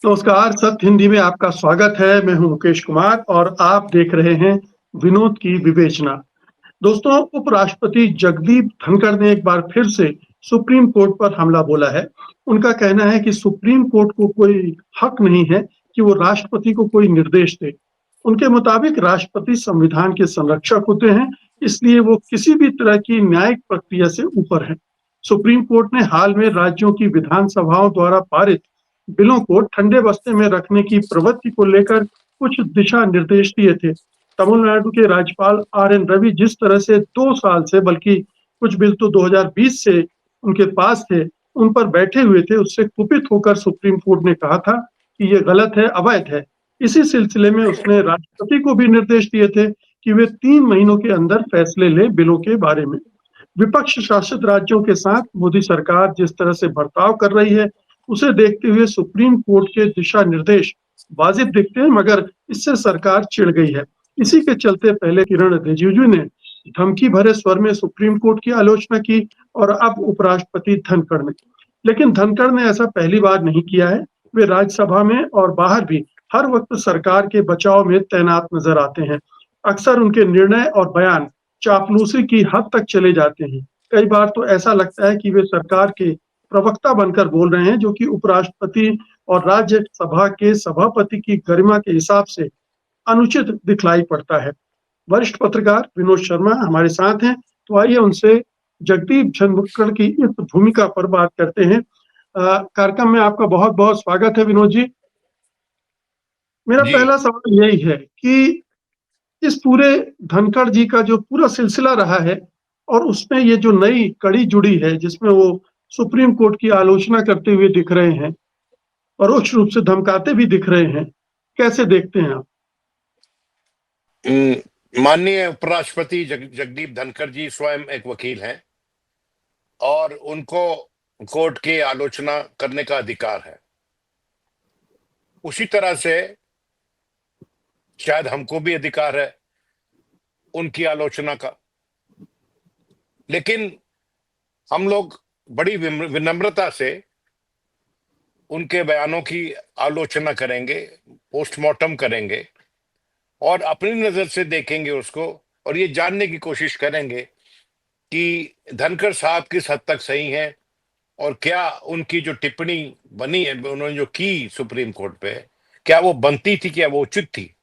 नमस्कार, सत्य हिंदी में आपका स्वागत है। मैं हूं मुकेश कुमार और आप देख रहे हैं विनोद की विवेचना। दोस्तों, उपराष्ट्रपति जगदीप धनखड़ ने एक बार फिर से सुप्रीम कोर्ट पर हमला बोला है। उनका कहना है कि सुप्रीम कोर्ट को कोई हक नहीं है कि वो राष्ट्रपति को कोई निर्देश दे। उनके मुताबिक राष्ट्रपति संविधान के संरक्षक होते हैं, इसलिए वो किसी भी तरह की न्यायिक प्रक्रिया से ऊपर है। सुप्रीम कोर्ट ने हाल में राज्यों की विधानसभाओं द्वारा पारित बिलों को ठंडे बस्ते में रखने की प्रवृत्ति को लेकर कुछ दिशा निर्देश दिए थे। तमिलनाडु के राज्यपाल आर.एन. रवि जिस तरह से 2 साल से, बल्कि कुछ बिल तो 2020 से उनके पास थे, उन पर बैठे हुए थे, उससे कुपित होकर सुप्रीम कोर्ट ने कहा था कि ये गलत है, अवैध है। इसी सिलसिले में उसने राष्ट्रपति को भी निर्देश दिए थे कि वे 3 महीनों के अंदर फैसले लें बिलों के बारे में। विपक्ष शासित राज्यों के साथ मोदी सरकार जिस तरह से बर्ताव कर रही है, उसे देखते हुए सुप्रीम कोर्ट के दिशा निर्देश वाजिब दिखते हैं, मगर इससे सरकार चिढ़ गई है। इसी के चलते पहले किरण रिजिजू ने धमकी भरे स्वर में सुप्रीम कोर्ट की आलोचना की और अब उपराष्ट्रपति धनखड़ ने। लेकिन धनखड़ ने ऐसा पहली बार नहीं किया है। वे राज्यसभा में और बाहर भी हर वक्त सरकार के बचाव में तैनात नजर आते हैं। अक्सर उनके निर्णय और बयान चापलूसी की हद तक चले जाते हैं। कई बार तो ऐसा लगता है कि वे सरकार के प्रवक्ता बनकर बोल रहे हैं, जो कि उपराष्ट्रपति और राज्यसभा के सभापति की गरिमा के हिसाब से अनुचित दिखलाई पड़ता है। वरिष्ठ पत्रकार विनोद शर्मा हमारे साथ हैं, तो आइए उनसे जगदीप धनखड़ की इस भूमिका पर बात करते हैं। कार्यक्रम में आपका बहुत-बहुत स्वागत है विनोद जी। मेरा जी। पहला सवाल यही है कि इस पूरे धनखड़ जी का जो पूरा सिलसिला रहा है और उसमें ये जो नई कड़ी जुड़ी है, जिसमें वो सुप्रीम कोर्ट की आलोचना करते हुए दिख रहे हैं, परोक्ष रूप से धमकाते भी दिख रहे हैं, कैसे देखते हैं आप? माननीय उपराष्ट्रपति जगदीप धनखड़ जी स्वयं एक वकील हैं और उनको कोर्ट की आलोचना करने का अधिकार है। उसी तरह से शायद हमको भी अधिकार है उनकी आलोचना का, लेकिन हम लोग बड़ी विनम्रता से उनके बयानों की आलोचना करेंगे, पोस्टमार्टम करेंगे और अपनी नजर से देखेंगे उसको और ये जानने की कोशिश करेंगे कि धनखड़ साहब किस हद तक सही हैं और क्या उनकी जो टिप्पणी बनी है, उन्होंने जो की सुप्रीम कोर्ट पे, क्या वो बनती थी, क्या वो उचित थी।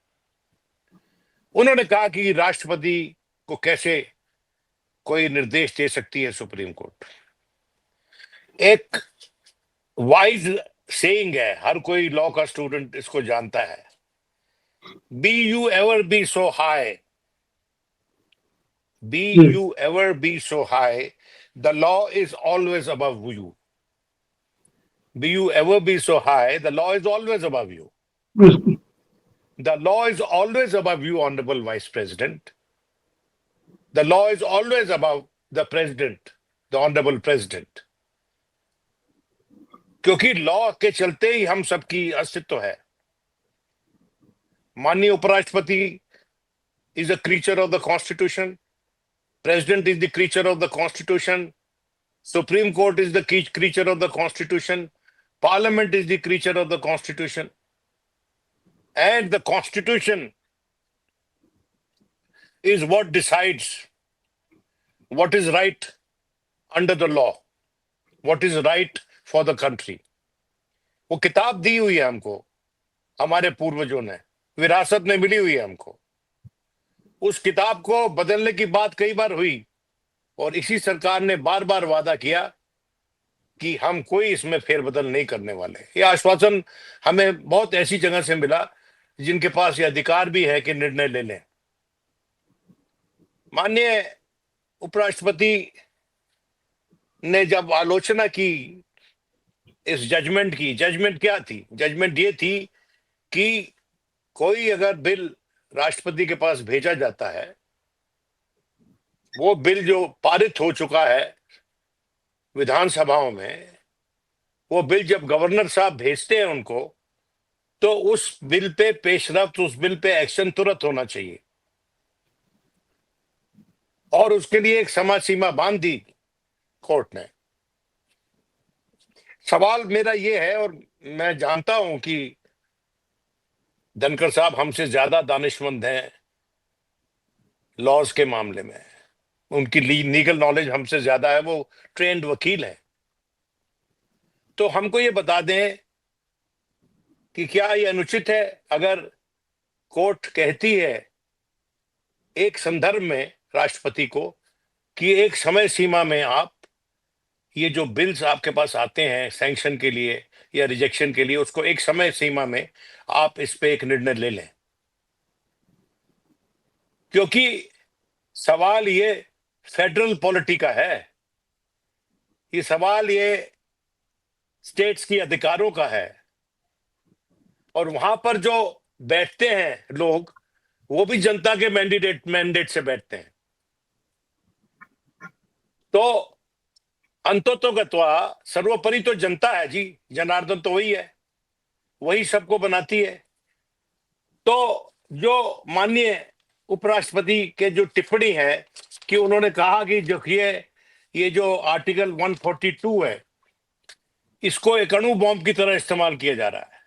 उन्होंने कहा कि राष्ट्रपति को कैसे कोई निर्देश दे सकती है सुप्रीम कोर्ट। एक वाइज सेइंग है, हर कोई लॉ का स्टूडेंट इसको जानता है, be you ever be so high, be you ever be so high, the law is always above you. Be you ever be so high, the law is always above you. बिल्कुल। The law is always above you, Honorable Vice President. The law is always above the President, the Honorable President. क्योंकि law के चलते ही हम सबकी अस्तित्व है। माननीय उपराष्ट्रपति is a creature of the Constitution. President is the creature of the Constitution. Supreme Court is the creature of the Constitution. Parliament is the creature of the Constitution. And the Constitution is what decides what is right under the law, what is right for the country. वो किताब दी हुई है हमको, हमारे पूर्वजों ने, विरासत में मिली हुई है हमको। उस किताब को बदलने की बात कई बार हुई और इसी सरकार ने बार बार वादा किया कि हम कोई इसमें फेरबदल नहीं करने वाले। ये आश्वासन हमें बहुत ऐसी जगह से मिला जिनके पास ये अधिकार भी है कि निर्णय ले लें। माननीय उपराष्ट्रपति ने जब आलोचना की इस जजमेंट की, जजमेंट क्या थी? जजमेंट ये थी कि कोई अगर बिल राष्ट्रपति के पास भेजा जाता है, वो बिल जो पारित हो चुका है विधानसभाओं में, वो बिल जब गवर्नर साहब भेजते हैं उनको, तो उस बिल पे पेशरफ्त, उस बिल पे एक्शन तुरंत होना चाहिए और उसके लिए एक समय सीमा बांध दी कोर्ट ने। सवाल मेरा ये है और मैं जानता हूं कि धनखड़ साहब हमसे ज्यादा दानिशमंद हैं लॉज के मामले में। उनकी लीगल नॉलेज हमसे ज्यादा है, वो ट्रेंड वकील हैं। तो हमको ये बता दें कि क्या ये अनुचित है अगर कोर्ट कहती है एक संदर्भ में राष्ट्रपति को कि एक समय सीमा में आप ये जो बिल्स आपके पास आते हैं सैंक्शन के लिए या रिजेक्शन के लिए, उसको एक समय सीमा में आप इस पे एक निर्णय ले लें। क्योंकि सवाल ये फेडरल पॉलिटी का है, ये सवाल ये स्टेट्स की अधिकारों का है, और वहां पर जो बैठते हैं लोग वो भी जनता के मैंडेट से बैठते हैं। तो अंततोगत्वा सर्वोपरि तो जनता है जी, जनार्दन तो वही है, वही सबको बनाती है। तो जो माननीय उपराष्ट्रपति के जो टिप्पणी है कि उन्होंने कहा कि जो ये जो आर्टिकल 142 है, इसको एक अणु बॉम्ब की तरह इस्तेमाल किया जा रहा है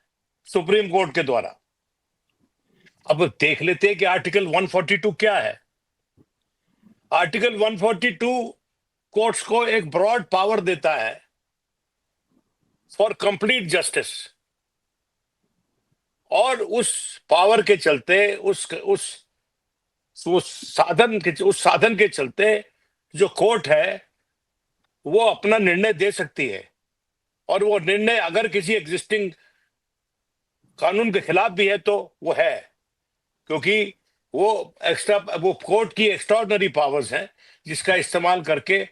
सुप्रीम कोर्ट के द्वारा। अब देख लेते हैं कि आर्टिकल 142 क्या है। आर्टिकल 142 कोर्ट्स को एक ब्रॉड पावर देता है फॉर कंप्लीट जस्टिस, और उस पावर के चलते उस साधन के चलते जो कोर्ट है वो अपना निर्णय दे सकती है, और वो निर्णय अगर किसी एग्जिस्टिंग कानून के खिलाफ भी है तो वो है, क्योंकि वो कोर्ट की एक्स्ट्राऑर्डिनरी पावर्स हैं जिसका इस्तेमाल करके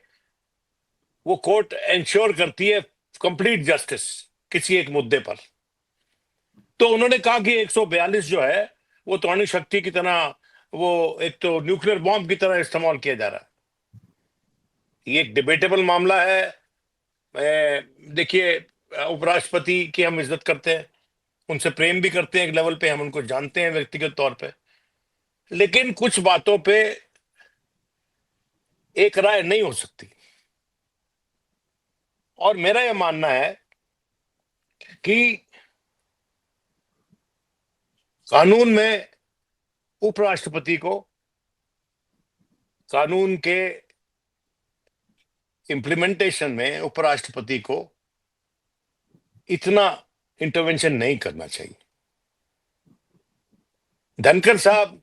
वो कोर्ट इंश्योर करती है कंप्लीट जस्टिस किसी एक मुद्दे पर। तो उन्होंने कहा कि 142 जो है वो तो अणु शक्ति की तरह, वो एक तो न्यूक्लियर बॉम्ब की तरह इस्तेमाल किया जा रहा है। ये एक डिबेटेबल मामला है। देखिए, उपराष्ट्रपति की हम इज्जत करते हैं, उनसे प्रेम भी करते हैं एक लेवल पे, हम उनको जानते हैं व्यक्तिगत तौर पे, लेकिन कुछ बातों पे एक राय नहीं हो सकती। और मेरा यह मानना है कि कानून में उपराष्ट्रपति को कानून के इम्प्लीमेंटेशन में उपराष्ट्रपति को इतना इंटरवेंशन नहीं करना चाहिए। धनखड़ साहब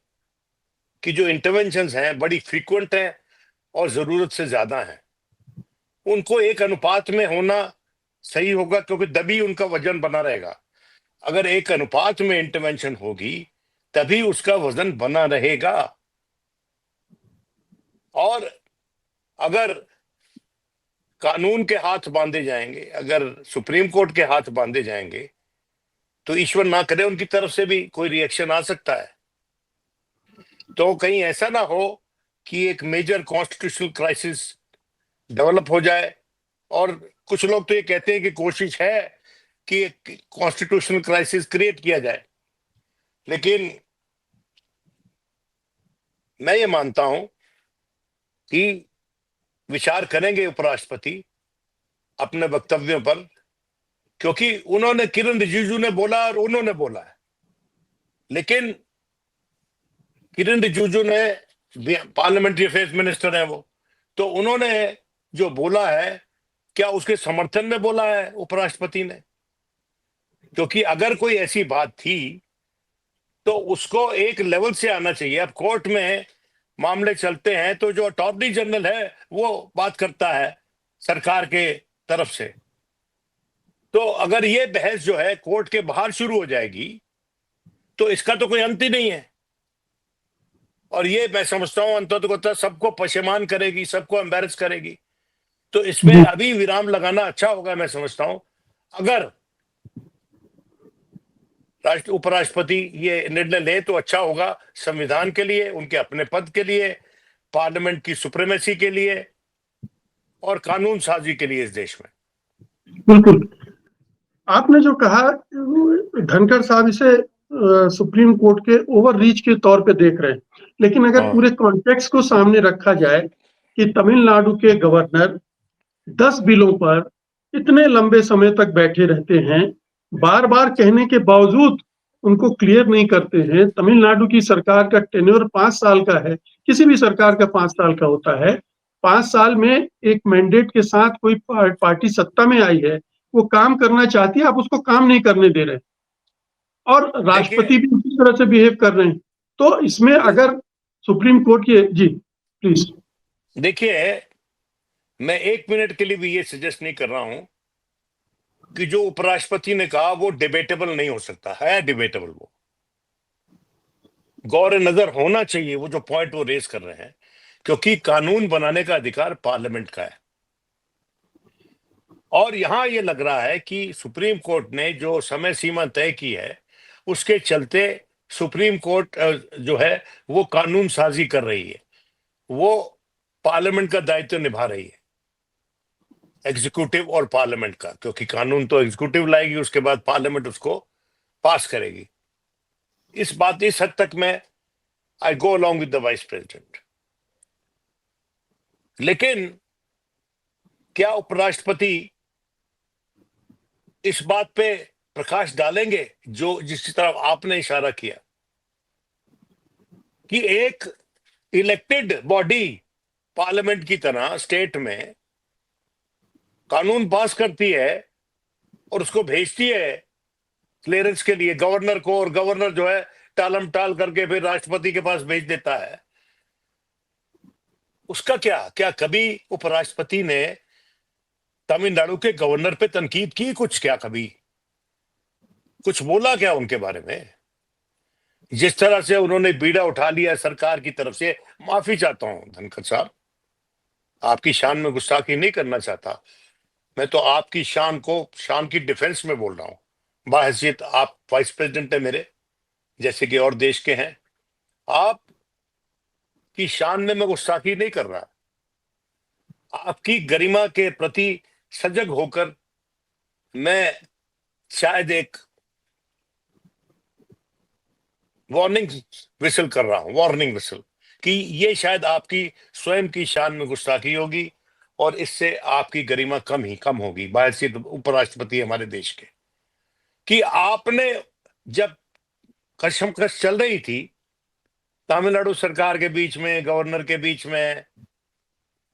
की जो इंटरवेंशंस हैं बड़ी फ्रीक्वेंट हैं और जरूरत से ज्यादा हैं। उनको एक अनुपात में होना सही होगा, क्योंकि तभी उनका वजन बना रहेगा। अगर एक अनुपात में इंटरवेंशन होगी तभी उसका वजन बना रहेगा। और अगर कानून के हाथ बांधे जाएंगे, अगर सुप्रीम कोर्ट के हाथ बांधे जाएंगे, तो ईश्वर ना करे उनकी तरफ से भी कोई रिएक्शन आ सकता है। तो कहीं ऐसा ना हो कि एक मेजर कॉन्स्टिट्यूशनल क्राइसिस डेवलप हो जाए। और कुछ लोग तो ये कहते हैं कि कोशिश है कि एक कॉन्स्टिट्यूशनल क्राइसिस क्रिएट किया जाए, लेकिन मैं ये मानता हूं कि विचार करेंगे उपराष्ट्रपति अपने वक्तव्यों पर, क्योंकि उन्होंने, किरण रिजिजू ने बोला और उन्होंने बोला है, लेकिन किरण रिजिजू ने पार्लियामेंट्री अफेयर्स मिनिस्टर है वो, तो उन्होंने जो बोला है क्या उसके समर्थन में बोला है उपराष्ट्रपति ने? क्योंकि अगर कोई ऐसी बात थी तो उसको एक लेवल से आना चाहिए। अब कोर्ट में मामले चलते हैं तो जो अटॉर्नी जनरल है वो बात करता है सरकार के तरफ से। तो अगर ये बहस जो है कोर्ट के बाहर शुरू हो जाएगी तो इसका तो कोई अंत ही नहीं है, और ये मैं समझता हूं अंततः सबको पशेमान करेगी, सबको एम्बैरेस करेगी। तो इसमें अभी विराम लगाना अच्छा होगा, मैं समझता हूं। अगर उपराष्ट्रपति ये निर्णय ले तो अच्छा होगा संविधान के लिए, उनके अपने पद के लिए, पार्लियामेंट की सुप्रीमेसी के लिए और कानून साजी के लिए इस देश में। बिल्कुल, आपने जो कहा धनखड़ साहब इसे सुप्रीम कोर्ट के ओवर रीच के तौर पे देख रहे हैं, लेकिन अगर पूरे कॉन्टेक्स्ट को सामने रखा जाए कि तमिलनाडु के गवर्नर 10 बिलों पर इतने लंबे समय तक बैठे रहते हैं बार बार कहने के बावजूद उनको क्लियर नहीं करते हैं। तमिलनाडु की सरकार का टेन्योर 5 साल का है, किसी भी सरकार का 5 साल का होता है। 5 साल में एक मैंडेट के साथ कोई पार्टी सत्ता में आई है, वो काम करना चाहती है, आप उसको काम नहीं करने दे रहे, और देखिए राष्ट्रपति भी उसी तरह से बिहेव कर रहे हैं। तो इसमें अगर सुप्रीम कोर्ट की, जी प्लीज। देखिए, मैं 1 मिनट के लिए भी ये सजेस्ट नहीं कर रहा हूं कि जो उपराष्ट्रपति ने कहा वो डिबेटेबल नहीं हो सकता है। डिबेटेबल, वो गौर नजर होना चाहिए वो जो पॉइंट वो रेस कर रहे हैं, क्योंकि कानून बनाने का अधिकार पार्लियामेंट का है। और यहां ये लग रहा है कि सुप्रीम कोर्ट ने जो समय सीमा तय की है उसके चलते सुप्रीम कोर्ट जो है वो कानून साजी कर रही है, वो पार्लियामेंट का दायित्व निभा रही है, एग्जीक्यूटिव और पार्लियामेंट का, क्योंकि कानून तो एग्जीक्यूटिव लाएगी, उसके बाद पार्लियामेंट उसको पास करेगी। इस हद तक मैं I go along with the vice president. लेकिन क्या उपराष्ट्रपति इस बात पे प्रकाश डालेंगे जो जिसकी तरफ आपने इशारा किया कि एक इलेक्टेड बॉडी पार्लियामेंट की तरह स्टेट में कानून पास करती है और उसको भेजती है क्लियरेंस के लिए गवर्नर को, और गवर्नर जो है टालम टाल करके फिर राष्ट्रपति के पास भेज देता है? उसका क्या कभी उपराष्ट्रपति ने तमिलनाडु के गवर्नर पे तनकीद की? कुछ क्या कभी कुछ बोला क्या उनके बारे में? जिस तरह से उन्होंने बीड़ा उठा लिया सरकार की तरफ से, माफी चाहता हूं धनखड़ साहब, आपकी शान में गुस्ताखी नहीं करना चाहता, मैं तो आपकी शान की डिफेंस में बोल रहा हूं। बाहैसियत आप वाइस प्रेसिडेंट है मेरे, जैसे कि और देश के हैं। आप की शान में मैं गुस्ताखी नहीं कर रहा, आपकी गरिमा के प्रति सजग होकर मैं शायद एक वार्निंग विसल कर रहा हूं, वार्निंग विसल, कि ये शायद आपकी स्वयं की शान में गुस्ताखी होगी और इससे आपकी गरिमा कम होगी बाहैसियत उपराष्ट्रपति हमारे देश के। कि आपने जब कशमकश चल रही थी तमिलनाडु सरकार के बीच में, गवर्नर के बीच में,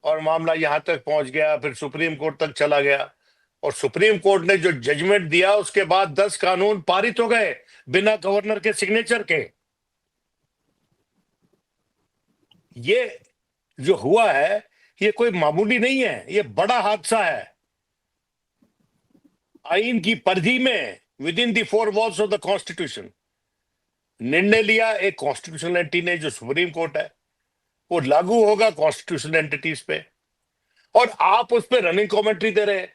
और मामला यहां तक पहुंच गया, फिर सुप्रीम कोर्ट तक चला गया, और सुप्रीम कोर्ट ने जो जजमेंट दिया उसके बाद 10 कानून पारित हो गए बिना गवर्नर के सिग्नेचर के। ये जो हुआ है ये कोई मामूली नहीं है, ये बड़ा हादसा है। आइन की परिधि में, with in the four walls of the constitution, निर्णय लिया एक कॉन्स्टिट्यूशनल एंटिटी ने जो सुप्रीम कोर्ट है, वो लागू होगा कॉन्स्टिट्यूशनल एंटिटीज पे, और आप उस पर रनिंग कमेंट्री दे रहे हैं।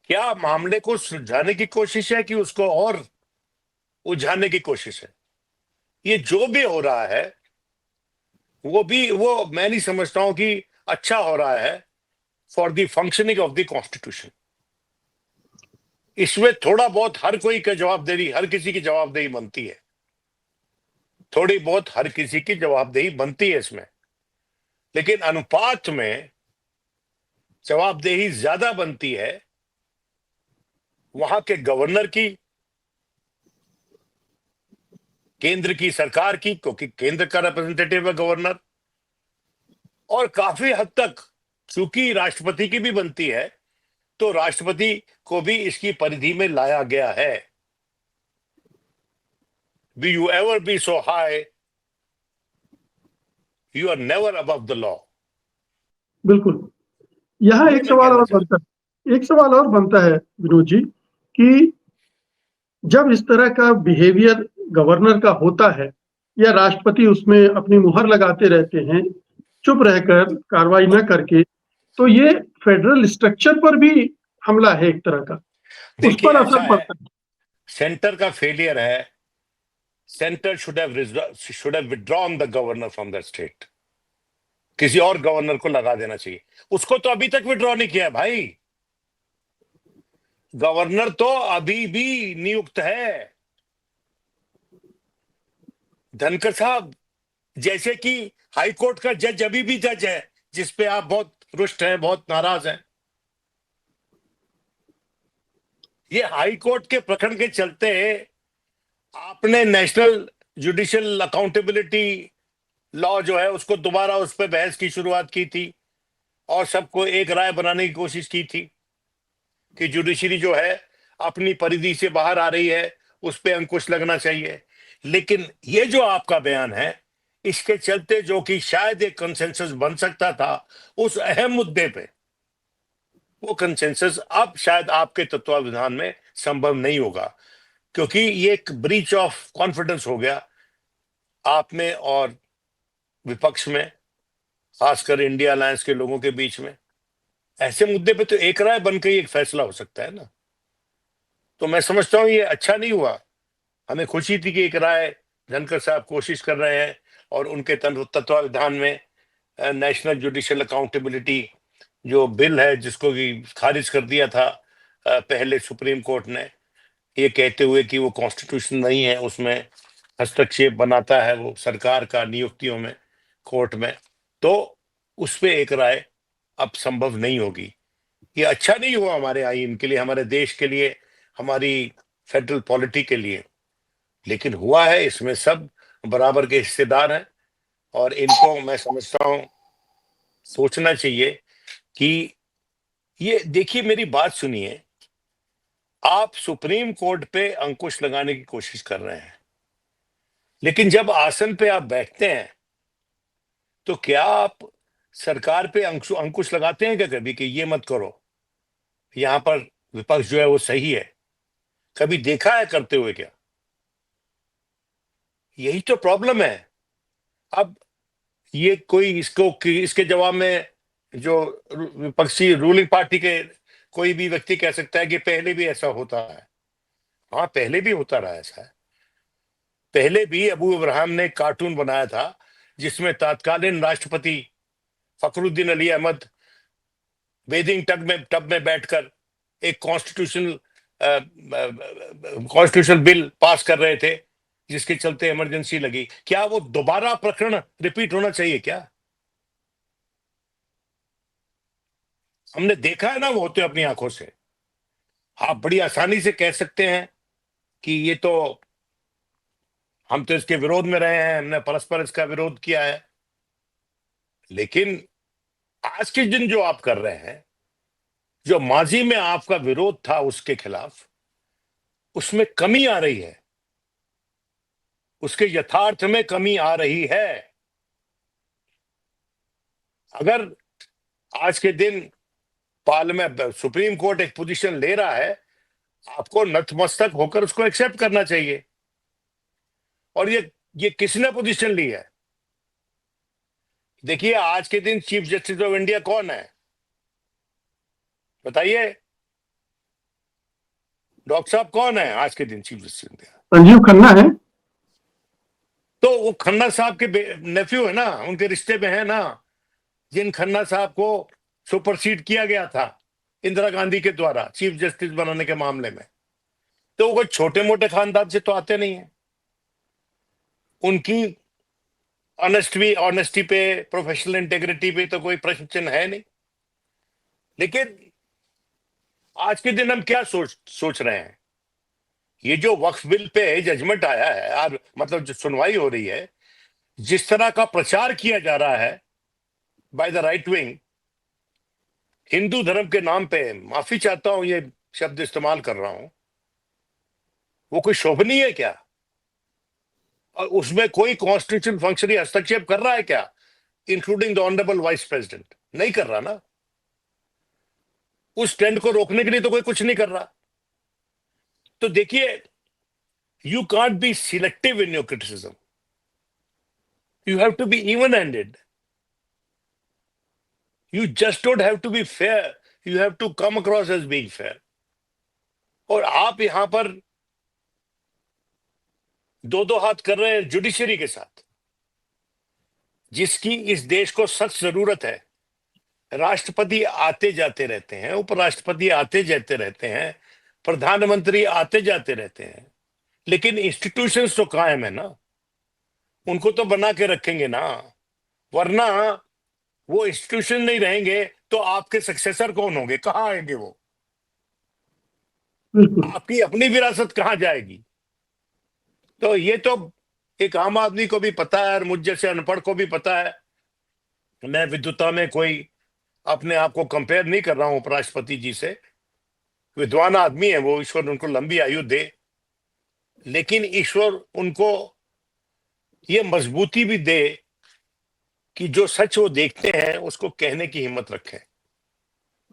क्या मामले को सुलझाने की कोशिश है कि उसको और उलझाने की कोशिश है? ये जो भी हो रहा है वो मैं नहीं समझता हूं कि अच्छा हो रहा है for the functioning of the constitution. इसमें थोड़ा बहुत हर कोई का जवाबदेही, हर किसी की जवाबदेही बनती है, थोड़ी बहुत हर किसी की जवाबदेही बनती है इसमें, लेकिन अनुपात में जवाबदेही ज्यादा बनती है वहां के गवर्नर की, केंद्र की सरकार की, क्योंकि केंद्र का रिप्रेजेंटेटिव है गवर्नर, और काफी हद तक चूंकि राष्ट्रपति की भी बनती है तो राष्ट्रपति को भी इसकी परिधि में लाया गया है। Be you ever be so high, you are never above the law. बिल्कुल। यहाँ ये एक मैं सवाल कहना और चाहता बनता है, एक सवाल और बनता है विनोद जी, कि जब इस तरह का बिहेवियर गवर्नर का होता है या राष्ट्रपति उसमें अपनी मुहर लगाते रहते हैं, चुप रहकर कार्रवाई न करके, तो ये फेडरल स्ट्रक्चर पर भी हमला है एक तरह का, उस देखिए, पर ऐसा असर है, पड़ता है। सेंटर का फेलियर है। Centre should have withdrawn the governor from the state, किसी और गवर्नर को लगा देना चाहिए। उसको तो अभी तक विड्रॉ नहीं किया है भाई, गवर्नर तो अभी भी नियुक्त है। धनखड़ साहब, जैसे कि हाई कोर्ट का जज अभी भी जज है, जिस पे आप बहुत रुष्ट हैं, बहुत नाराज हैं, ये हाई कोर्ट के प्रकरण के चलते आपने नेशनल जुडिशियल अकाउंटेबिलिटी लॉ जो है उसको दोबारा उस पर बहस की शुरुआत की थी और सबको एक राय बनाने की कोशिश की थी कि जुडिशरी जो है अपनी परिधि से बाहर आ रही है, उस पर अंकुश लगना चाहिए। लेकिन ये जो आपका बयान है, इसके चलते जो कि शायद एक कंसेंसस बन सकता था उस अहम मुद्दे पे, वो कंसेंसस अब शायद आपके तत्वावधान में संभव नहीं होगा, क्योंकि ये एक ब्रीच ऑफ कॉन्फिडेंस हो गया आप में और विपक्ष में, खासकर इंडिया अलायंस के लोगों के बीच में। ऐसे मुद्दे पे तो एक राय बनकर ही एक फैसला हो सकता है ना। तो मैं समझता हूं ये अच्छा नहीं हुआ। हमें खुशी थी कि एक राय धनखड़ साहब कोशिश कर रहे हैं और उनके तत्वावधान में नेशनल जुडिशियल अकाउंटेबिलिटी जो बिल है, जिसको कि खारिज कर दिया था पहले सुप्रीम कोर्ट ने, ये कहते हुए कि वो कॉन्स्टिट्यूशन नहीं है, उसमें हस्तक्षेप बनाता है वो सरकार का नियुक्तियों में, कोर्ट में। तो उस पे एक राय अब संभव नहीं होगी। ये अच्छा नहीं हुआ हमारे आईन के लिए, हमारे देश के लिए, हमारी फेडरल पॉलिटी के लिए। लेकिन हुआ है, इसमें सब बराबर के हिस्सेदार हैं और इनको मैं समझता हूं सोचना चाहिए कि ये देखिए, मेरी बात सुनिए। आप सुप्रीम कोर्ट पे अंकुश लगाने की कोशिश कर रहे हैं, लेकिन जब आसन पे आप बैठते हैं तो क्या आप सरकार पे अंकुश लगाते हैं क्या कभी कि ये मत करो, यहां पर विपक्ष जो है वो सही है? कभी देखा है करते हुए क्या? यही तो प्रॉब्लम है। अब ये कोई इसके जवाब में जो विपक्षी रूलिंग पार्टी के कोई भी व्यक्ति कह सकता है कि पहले भी ऐसा होता है। हाँ, पहले भी होता रहा ऐसा है। पहले भी अबू इब्राहिम ने एक कार्टून बनाया था जिसमें तत्कालीन राष्ट्रपति फखरुद्दीन अली अहमद बेदिंग टब में बैठकर एक कॉन्स्टिट्यूशनल बिल पास कर रहे थे, जिसके चलते इमरजेंसी लगी। क्या वो दोबारा प्रकरण रिपीट होना चाहिए क्या? हमने देखा है ना वो होते अपनी आंखों से। आप बड़ी आसानी से कह सकते हैं कि ये तो, हम तो इसके विरोध में रहे हैं, हमने परस्पर इसका विरोध किया है। लेकिन आज के दिन जो आप कर रहे हैं, जो माजी में आपका विरोध था उसके खिलाफ, उसमें कमी आ रही है, उसके यथार्थ में कमी आ रही है। अगर आज के दिन पार्लियामेंट, सुप्रीम कोर्ट एक पोजीशन ले रहा है, आपको नतमस्तक होकर उसको एक्सेप्ट करना चाहिए। और ये किसने पोजीशन ली है? देखिए, आज के दिन चीफ जस्टिस ऑफ इंडिया कौन है बताइए? डॉक्टर साहब कौन है आज के दिन chief justice India? Sanjeev Khanna है। तो वो खन्ना साहब के नेफ्यू है ना, उनके रिश्ते में है ना, जिन खन्ना साहब को सुपरसीड किया गया था इंदिरा गांधी के द्वारा चीफ जस्टिस बनाने के मामले में। तो वो कोई छोटे मोटे खानदान से तो आते नहीं है। उनकी ऑनेस्टी पे, प्रोफेशनल इंटेग्रिटी पे तो कोई प्रश्न चिन्ह है नहीं। लेकिन आज के दिन हम क्या सोच रहे हैं? ये जो वक्फ बिल पे जजमेंट आया है, और मतलब जो सुनवाई हो रही है, जिस तरह का प्रचार किया जा रहा है by the right wing, Hindu धर्म के नाम पे, माफी चाहता हूं ये शब्द इस्तेमाल कर रहा हूं, वो कोई शोभनीय है क्या? और उसमें कोई कॉन्स्टिट्यूशन फंक्शनरी हस्तक्षेप कर रहा है क्या, including the honourable vice president? नहीं कर रहा ना। उस ट्रेंड को रोकने के लिए तो कोई कुछ नहीं कर रहा। तो देखिए, you can't be selective in your criticism, you have to be even handed, you just don't have to be fair, you have to come across as being fair. और आप यहां पर दो दो हाथ कर रहे हैं जुडिशरी के साथ, जिसकी इस देश को सख्त जरूरत है। राष्ट्रपति आते जाते रहते हैं, उपराष्ट्रपति आते जाते रहते हैं, प्रधानमंत्री आते जाते रहते हैं, लेकिन इंस्टीट्यूशंस तो कायम है ना, उनको तो बना के रखेंगे ना। वरना वो इंस्टीट्यूशन नहीं रहेंगे तो आपके सक्सेसर कौन होंगे, कहाँ आएंगे वो? बिल्कुल। आपकी अपनी विरासत कहाँ जाएगी? तो ये तो एक आम आदमी को भी पता है और मुझ जैसे अनपढ़ को भी पता है। मैं विद्वता में कोई अपने आप को कंपेयर नहीं कर रहा हूं उपराष्ट्रपति जी से। विद्वान आदमी है वो, ईश्वर उनको लंबी आयु दे, लेकिन ईश्वर उनको ये मजबूती भी दे कि जो सच वो देखते हैं उसको कहने की हिम्मत रखें।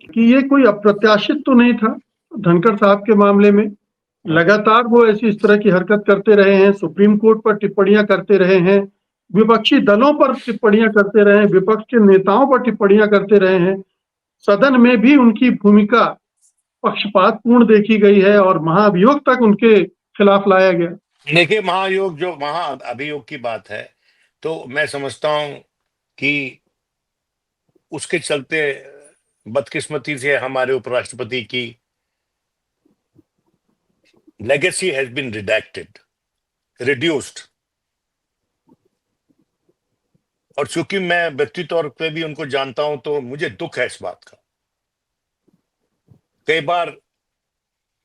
कि ये कोई अप्रत्याशित तो नहीं था धनखड़ साहब के मामले में। लगातार वो ऐसी इस तरह की हरकत करते रहे हैं, सुप्रीम कोर्ट पर टिप्पणियां करते रहे हैं, विपक्षी दलों पर टिप्पणियां करते रहे हैं, विपक्ष के नेताओं पर टिप्पणियां करते रहे हैं। सदन में भी उनकी भूमिका पक्षपातपूर्ण देखी गई है और महाभियोग तक उनके खिलाफ लाया गया। देखिए, महायोग जो महाअभियोग की बात है, तो मैं समझता हूं कि उसके चलते बदकिस्मती से हमारे उपराष्ट्रपति की लेगेसी हैज बीन रिडैक्टेड, रिड्यूस्ड। और चूंकि मैं व्यक्तिगत तौर पे भी उनको जानता हूं तो मुझे दुख है इस बात का। कई बार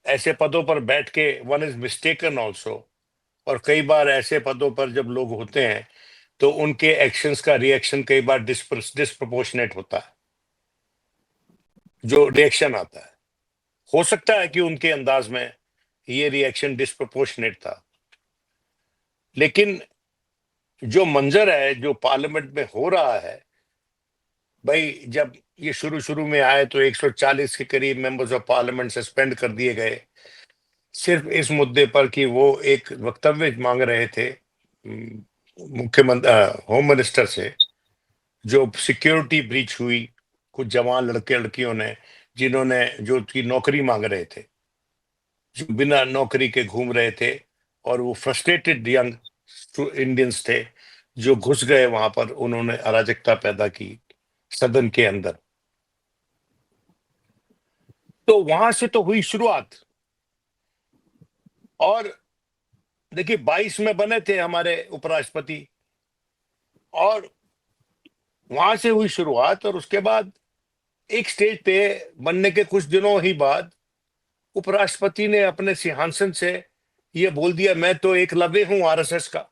ऐसे पदों पर बैठ के वन इज मिस्टेकन ऑल्सो, और कई बार ऐसे पदों पर जब लोग होते हैं तो उनके एक्शंस का रिएक्शन कई बार डिस्प्रपोर्शनेट होता है। जो रिएक्शन आता है, हो सकता है कि उनके अंदाज में ये रिएक्शन डिस्प्रपोर्शनेट था, लेकिन जो मंजर है जो पार्लियामेंट में हो रहा है, भाई जब ये शुरू शुरू में आए तो 140 के करीब मेंबर्स ऑफ पार्लियामेंट सस्पेंड कर दिए गए, सिर्फ इस मुद्दे पर कि वो एक वक्तव्य मांग रहे थे मुख्यमंत्री होम मिनिस्टर से, जो सिक्योरिटी ब्रीच हुई कुछ जवान लड़के लड़कियों ने, जिन्होंने जो की नौकरी मांग रहे थे, जो बिना नौकरी के घूम रहे थे, और वो फ्रस्ट्रेटेड यंग इंडियंस थे जो घुस गए वहां पर, उन्होंने अराजकता पैदा की सदन के अंदर। तो वहां से तो हुई शुरुआत। और देखिए 22 में बने थे हमारे उपराष्ट्रपति, और वहां से हुई शुरुआत, और उसके बाद एक स्टेज पे बनने के कुछ दिनों ही बाद उपराष्ट्रपति ने अपने सिंहासन से ये बोल दिया, मैं तो एकलव्य हूं आरएसएस का,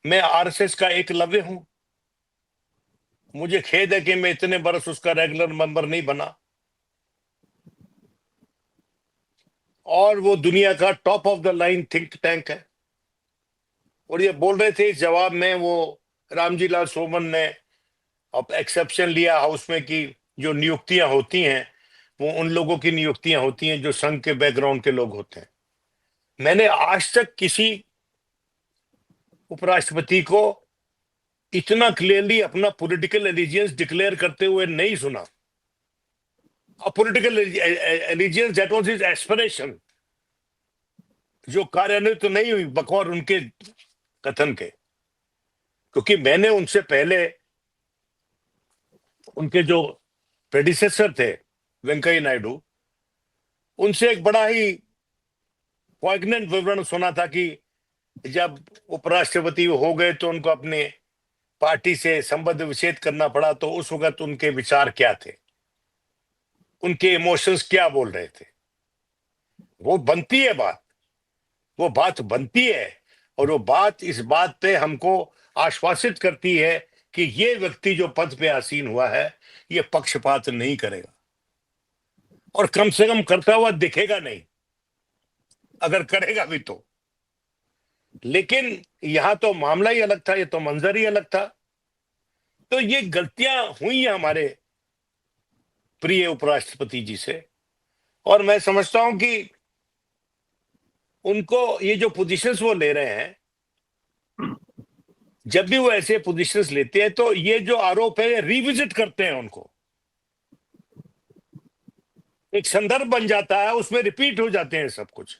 मैं आरएसएस का एकलव्य हूं, मुझे खेद है कि मैं इतने बरस उसका रेगुलर मेंबर नहीं बना। और वो दुनिया का top of the line think tank है। और ये बोल रहे थे इस जवाब में, वो रामजी लाल सोमन ने अब एक्सेप्शन लिया हाउस में कि जो नियुक्तियां होती हैं वो उन लोगों की नियुक्तियां होती हैं जो संघ के बैकग्राउंड के लोग होते हैं। मैंने आज तक किसी उपराष्ट्रपति को इतना क्लियरली अपना पॉलिटिकल एलिजियंस डिक्लेयर करते हुए नहीं सुना। Political allegiance that was his aspiration, जो कार्यान्वित तो नहीं हुई बकौर उनके कथन के। क्योंकि मैंने उनसे पहले उनके जो प्रेडिसेसर थे वेंकैया नायडू, उनसे एक बड़ा ही पॉइग्नेंट विवरण सुना था कि जब उपराष्ट्रपति हो गए तो उनको अपने पार्टी से संबंध विच्छेद करना पड़ा, तो उस वक्त उनके विचार क्या थे, उनके इमोशंस क्या बोल रहे थे। वो बनती है बात, वो बात बनती है, और वो बात इस बात पे हमको आश्वासित करती है कि ये व्यक्ति जो पद पे आसीन हुआ है ये पक्षपात नहीं करेगा, और कम से कम करता हुआ दिखेगा नहीं, अगर करेगा भी तो। लेकिन यहां तो मामला ही अलग था, ये तो मंजर ही अलग था। तो ये गलतियां हुई हैं हमारे प्रिय उपराष्ट्रपति जी से, और मैं समझता हूं कि उनको ये जो पोजीशंस वो ले रहे हैं, जब भी वो ऐसे पोजीशंस लेते हैं तो ये जो आरोप है रिविजिट करते हैं उनको, एक संदर्भ बन जाता है, उसमें रिपीट हो जाते हैं सब कुछ,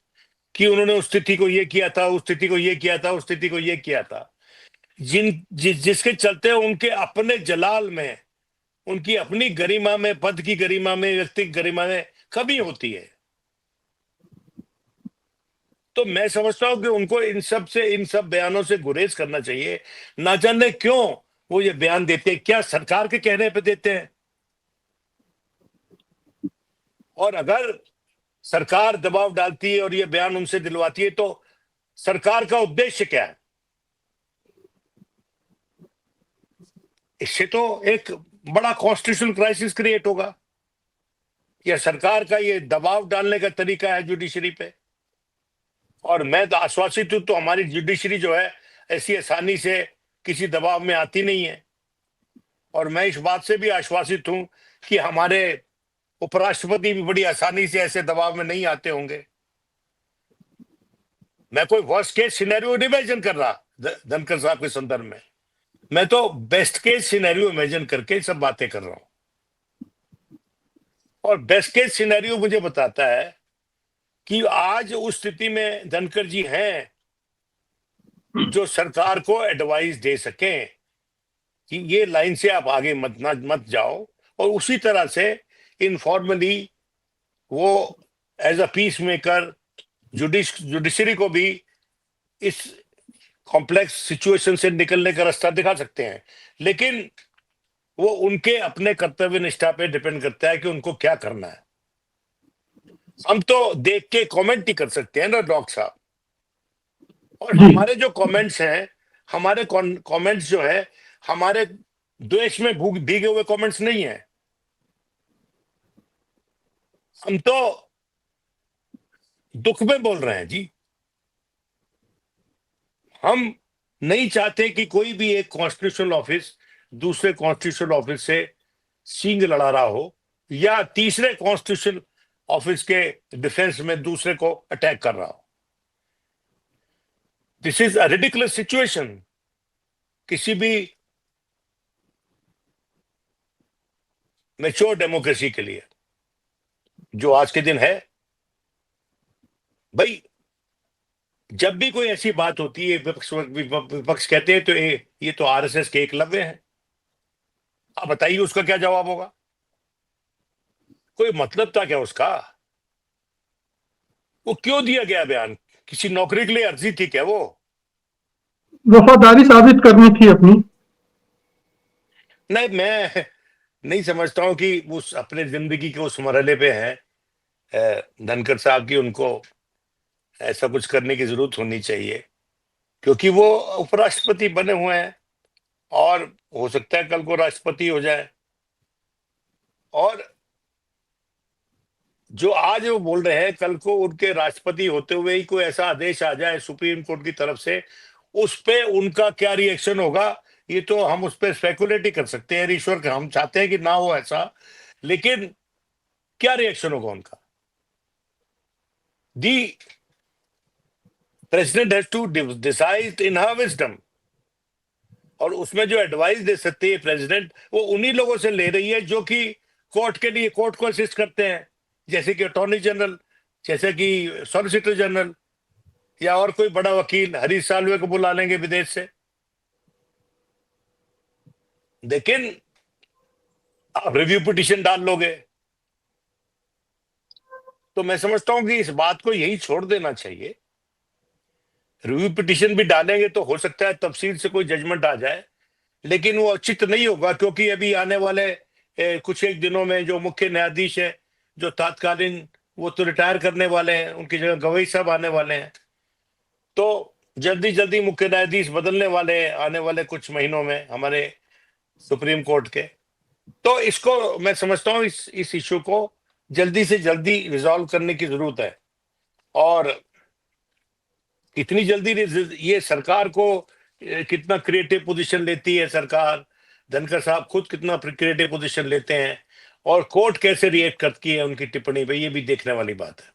कि उन्होंने उस स्थिति को ये किया था, उस स्थिति को ये किया था, उस स्थिति को ये किया था, जिसके चलते उनके अपने जलाल में, उनकी अपनी गरिमा में, पद की गरिमा में, व्यक्तिगत गरिमा में कमी होती है। तो मैं समझता हूं कि उनको इन सब बयानों से गुरेज करना चाहिए। ना जाने क्यों वो ये बयान देते हैं, क्या सरकार के कहने पे देते हैं? और अगर सरकार दबाव डालती है और ये बयान उनसे दिलवाती है तो सरकार का उद्देश्य क्या है? इससे तो एक बड़ा कॉन्स्टिट्यूशनल क्राइसिस क्रिएट होगा। यह सरकार का ये दबाव डालने का तरीका है जुडिशरी पे। और मैं तो आश्वासित हूं, तो हमारी जुडिशरी जो है ऐसी आसानी से किसी दबाव में आती नहीं है। और मैं इस बात से भी आश्वासित हूं कि हमारे उपराष्ट्रपति भी बड़ी आसानी से ऐसे दबाव में नहीं आते होंगे। मैं कोई वर्स्ट केस सिनेरियो इमेजिन कर रहा धनखड़ साहब के संदर्भ में, मैं तो बेस्ट केस सिनेरियो इमेजिन करके सब बातें कर रहा हूं। और बेस्ट केस सिनेरियो मुझे बताता है कि आज उस स्थिति में धनखड़ जी हैं जो सरकार को एडवाइस दे सकें कि ये लाइन से आप आगे मत जाओ, और उसी तरह से इनफॉर्मली वो as a peacemaker judiciary को भी इस कॉम्प्लेक्स सिचुएशन से निकलने का रास्ता दिखा सकते हैं। लेकिन वो उनके अपने कर्तव्य निष्ठा पे डिपेंड करता है कि उनको क्या करना है। हम तो देख के कमेंट ही कर सकते हैं ना डॉक्टर साहब। और जी। हमारे जो कमेंट्स हैं, हमारे कमेंट्स जो है हमारे द्वेष में भीगे हुए कमेंट्स नहीं है। हम तो दुख में बोल रहे हैं जी। हम नहीं चाहते कि कोई भी एक कॉन्स्टिट्यूशनल ऑफिस दूसरे कॉन्स्टिट्यूशनल ऑफिस से सींग लड़ा रहा हो, या तीसरे कॉन्स्टिट्यूशनल ऑफिस के डिफेंस में दूसरे को अटैक कर रहा हो। This is a ridiculous situation किसी भी मैच्योर डेमोक्रेसी के लिए जो आज के दिन है। भाई, जब भी कोई ऐसी बात होती है विपक्ष कहते हैं तो ये तो आरएसएस के एकलव्य हैं। आप बताइए उसका क्या जवाब होगा? कोई मतलब था क्या उसका? वो क्यों दिया गया बयान? किसी नौकरी के लिए अर्जी थी क्या वो? वफादारी साबित करनी थी अपनी। नहीं, मैं नहीं समझता हूं कि उस अपने जिंदगी के उस मरहले पे हैं धनखड़ साहब की उनको ऐसा कुछ करने की जरूरत होनी चाहिए, क्योंकि वो उपराष्ट्रपति बने हुए हैं और हो सकता है कल को राष्ट्रपति हो जाए। और जो आज वो बोल रहे हैं, कल को उनके राष्ट्रपति होते हुए ही कोई ऐसा आदेश आ जाए सुप्रीम कोर्ट की तरफ से, उस पे उनका क्या रिएक्शन होगा ये तो हम उस पर स्पेकुलेट ही कर सकते हैं। ईश्वर का हम चाहते हैं कि ना हो ऐसा, लेकिन क्या रिएक्शन होगा उनका? The president has to decide in her wisdom. और उसमें जो एडवाइस दे सकती है प्रेसिडेंट, वो उन्हीं लोगों से ले रही है जो कि कोर्ट के लिए कोर्ट को असिस्ट करते हैं, जैसे कि अटॉर्नी जनरल, जैसे कि सॉलिसिटर जनरल, या और कोई बड़ा वकील हरीश साल्वे को बुला लेंगे विदेश से। लेकिन आप रिव्यू पिटीशन डाल लोगे, तो मैं समझता हूं कि इस बात को यही छोड़ देना चाहिए। रिव्यू पिटीशन भी डालेंगे तो हो सकता है तफसील से कोई जजमेंट आ जाए, लेकिन वो उचित नहीं होगा, क्योंकि अभी आने वाले कुछ एक दिनों में जो मुख्य न्यायाधीश है, जो तात्कालीन, वो तो रिटायर करने वाले हैं, उनकी जगह गवई साहब आने वाले हैं। तो जल्दी जल्दी मुख्य न्यायाधीश बदलने वाले हैं आने वाले कुछ महीनों में हमारे सुप्रीम कोर्ट के। तो इसको मैं समझता हूँ इस इश्यू को जल्दी से जल्दी रिजॉल्व करने की जरूरत है। और इतनी जल्दी ये सरकार को कितना क्रिएटिव पोजीशन लेती है सरकार, धनखड़ साहब खुद कितना क्रिएटिव पोजीशन लेते हैं, और कोर्ट कैसे रिएक्ट करती है उनकी टिप्पणी पे, ये भी देखने वाली बात है।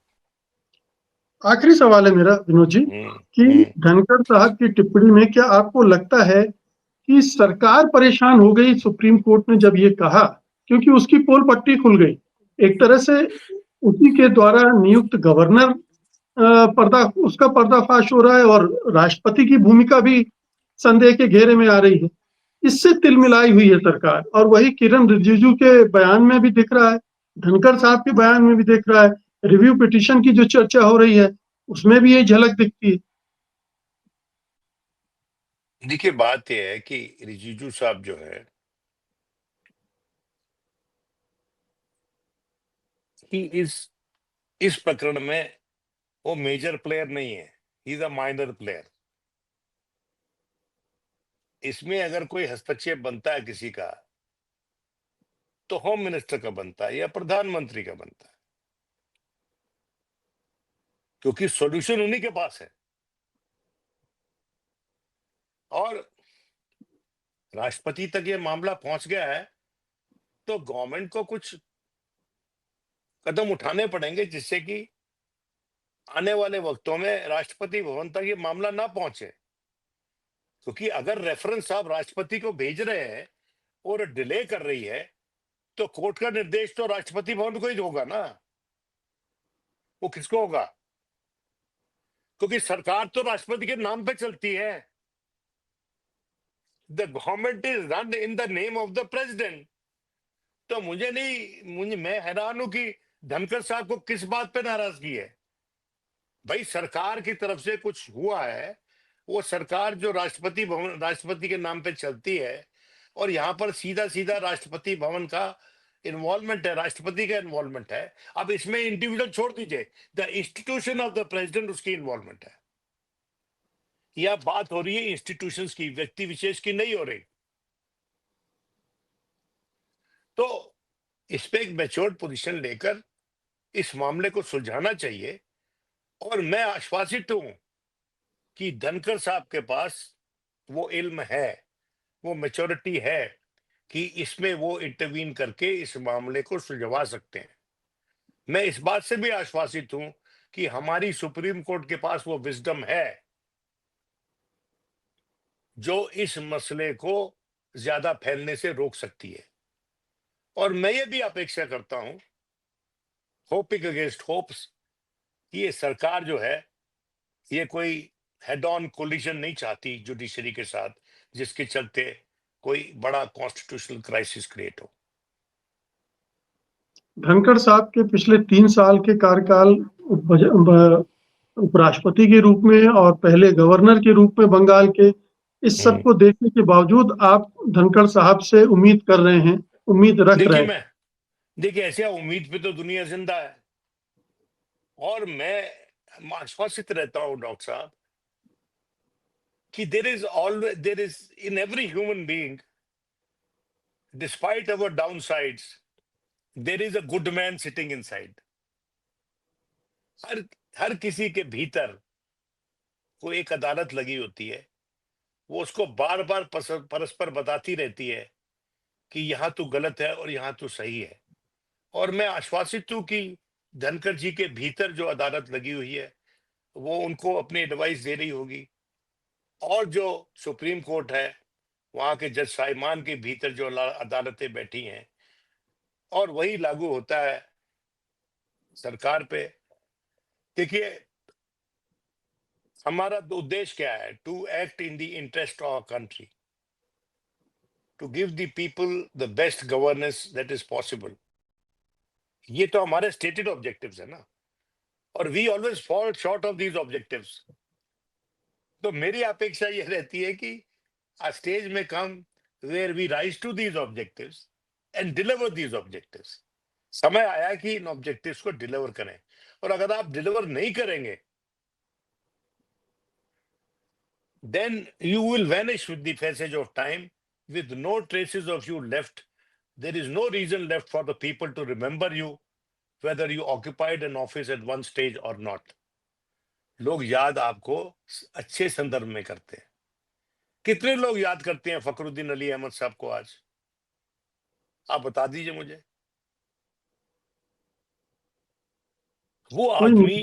आखिरी सवाल है मेरा विनोद जी कि हम्म। धनखड़ साहब की टिप्पणी में क्या आपको लगता है कि सरकार परेशान हो गई सुप्रीम कोर्ट ने जब ये कहा, क्योंकि उसकी पोल पट्टी खुल गई एक तरह से, उसी के द्वारा नियुक्त गवर्नर उसका पर्दाफाश हो रहा है और राष्ट्रपति की भूमिका भी संदेह के घेरे में आ रही है। इससे तिलमिलाई हुई है सरकार, और वही किरण रिजिजू के बयान में भी दिख रहा है, धनखड़ साहब के बयान में भी दिख रहा है, रिव्यू पिटीशन की जो चर्चा हो रही है उसमें भी ये झलक दिखती है। देखिए, बात यह है कि रिजिजू साहब जो है कि इस प्रकरण में वो मेजर प्लेयर नहीं है, he is a minor player. इसमें अगर कोई हस्तक्षेप बनता है किसी का, तो होम मिनिस्टर का बनता है या प्रधानमंत्री का बनता है, क्योंकि सॉल्यूशन उन्हीं के पास है। और राष्ट्रपति तक ये मामला पहुंच गया है, तो गवर्नमेंट को कुछ कदम उठाने पड़ेंगे जिससे कि आने वाले वक्तों में राष्ट्रपति भवन तक ये मामला ना पहुंचे। क्योंकि अगर रेफरेंस आप राष्ट्रपति को भेज रहे हैं और डिले कर रही है, तो कोर्ट का निर्देश तो राष्ट्रपति भवन को ही होगा ना, वो किसको होगा? क्योंकि सरकार तो राष्ट्रपति के नाम पे चलती है। The government is run in the name of the president. तो मैं हैरान हूं कि धनखड़ साहब को किस बात पे नाराजगी है। भाई, सरकार की तरफ से कुछ हुआ है, वो सरकार जो राष्ट्रपति के नाम पे चलती है, और यहाँ पर सीधा सीधा राष्ट्रपति भवन का इन्वॉल्वमेंट है, राष्ट्रपति का इन्वॉल्वमेंट है। अब इसमें इंडिविजुअल छोड़ दीजिए, the institution of the president उसकी इन्वॉल्वमेंट है। यह बात हो रही है इंस्टीट्यूशंस की, व्यक्ति विशेष की नहीं हो रही। तो इस पे एक मैच्योर्ड पोजीशन लेकर इस मामले को सुलझाना चाहिए। और मैं आश्वासित हूं कि धनखड़ साहब के पास वो इल्म है, वो मैच्योरिटी है कि इसमें वो इंटरवीन करके इस मामले को सुलझवा सकते हैं। मैं इस बात से भी आश्वासित हूं कि हमारी सुप्रीम कोर्ट के पास वो विजडम है जो इस मसले को ज्यादा फैलने से रोक सकती है। और मैं ये भी अपेक्षा करता हूं, होपिंग अगेंस्ट होप्स, ये सरकार जो है, ये कोई हेड ऑन कोलिजन नहीं चाहती जुडिशरी के साथ, जिसके चलते कोई बड़ा कॉन्स्टिट्यूशनल क्राइसिस क्रिएट हो। धनखड़ साहब के पिछले 3 साल के कार्यकाल उपराष्ट्रपति के रूप में और पहले गवर्नर के रूप में बंगाल के, इस सब को देखने के बावजूद आप धनखड़ साहब से उम्मीद कर रहे हैं, उम्मीद रख रहे हैं। देखिए, ऐसे उम्मीद पे तो दुनिया जिंदा है। और मैं आश्वासित रहता हूं डॉक्टर साहब कि there is in every human being, despite our downsides, there is a good man sitting inside. हर हर किसी के भीतर को एक अदालत लगी होती है, वो उसको बार बार परस्पर बताती रहती है कि यहां तू गलत है और यहां तू सही है। और मैं आश्वासित हूं कि धनखड़ जी के भीतर जो अदालत लगी हुई है, वो उनको अपनी एडवाइस दे रही होगी। और जो सुप्रीम कोर्ट है, वहां के जज साहिमान के भीतर जो अदालतें बैठी हैं, और वही लागू होता है सरकार पे। देखिए, हमारा उद्देश्य क्या है? To act in the interest of country, to give the people the best governance that is possible. ये तो हमारे स्टेटेड ऑब्जेक्टिव्स है ना, और we always fall short of these objectives. तो मेरी अपेक्षा यह रहती है कि a stage may come where we rise to these objectives and deliver these objectives. समय आया कि इन ऑब्जेक्टिव्स को डिलीवर करें। और अगर आप डिलीवर नहीं करेंगे, then you will vanish with the passage of time with no traces of you left. There is no reason left for the people to remember you, whether you occupied an office at one stage or not. लोग याद आपको अच्छे संदर्भ में करते हैं। कितने लोग याद करते हैं फखरुद्दीन अली अहमद साहब को आज? आप बता दीजिए मुझे। वो आदमी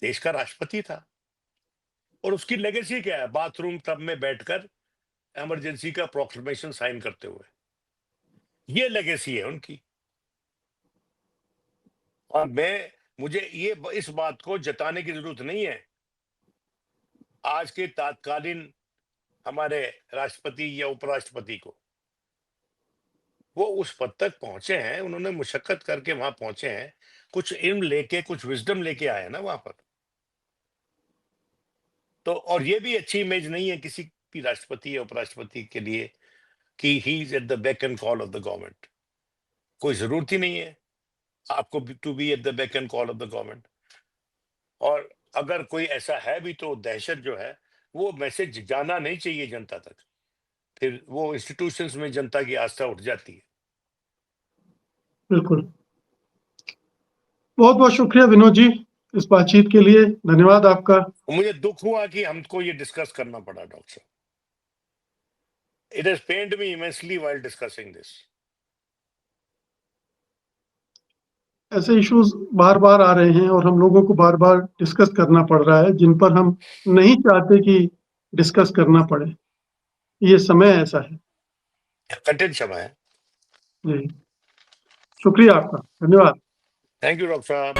देश का राष्ट्रपति था, और उसकी लेगेसी क्या है? बाथरूम टब में बैठकर इमरजेंसी का प्रोक्लेमेशन साइन करते हुए, ये लेगेसी है उनकी। और मुझे इस बात को जताने की जरूरत नहीं है आज के तात्कालीन हमारे राष्ट्रपति या उपराष्ट्रपति को। वो उस पद तक पहुंचे हैं, उन्होंने मुशक्कत करके वहां पहुंचे हैं, कुछ इल्म लेके, कुछ विजडम लेके आए ना वहां पर। तो और ये भी अच्छी इमेज नहीं है किसी भी राष्ट्रपति या उपराष्ट्रपति के लिए कि he is at the beck and call of the government. कोई जरूरत ही नहीं है। आपको to be at the beck and call of the government. और अगर कोई ऐसा है भी तो दहशत जो है वो मैसेज जाना नहीं चाहिए जनता तक, फिर वो इंस्टीट्यूशंस में जनता की आस्था उठ जाती है। बिल्कुल। बहुत बहुत शुक्रिया विनोद जी इस बातचीत के लिए, धन्यवाद आपका। मुझे दुख हुआ कि हमको ये डिस्कस करना पड़ा डॉक्टर साहब। It has pained me immensely while discussing this. ऐसे इश्यूज बार बार आ रहे हैं और हम लोगों को बार बार डिस्कस करना पड़ रहा है जिन पर हम नहीं चाहते कि डिस्कस करना पड़े। ये समय ऐसा है। कठिन समय है। जी, शुक्रिया आपका, धन्यवाद। थैंक यू डॉक्टर साहब।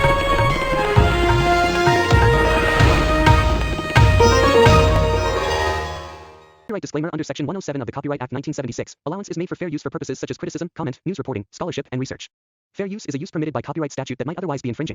Copyright disclaimer under Section 107 of the Copyright Act 1976. Allowance is made for fair use for purposes such as criticism, comment, news reporting, scholarship, and research. Fair use is a use permitted by copyright statute that might otherwise be infringing.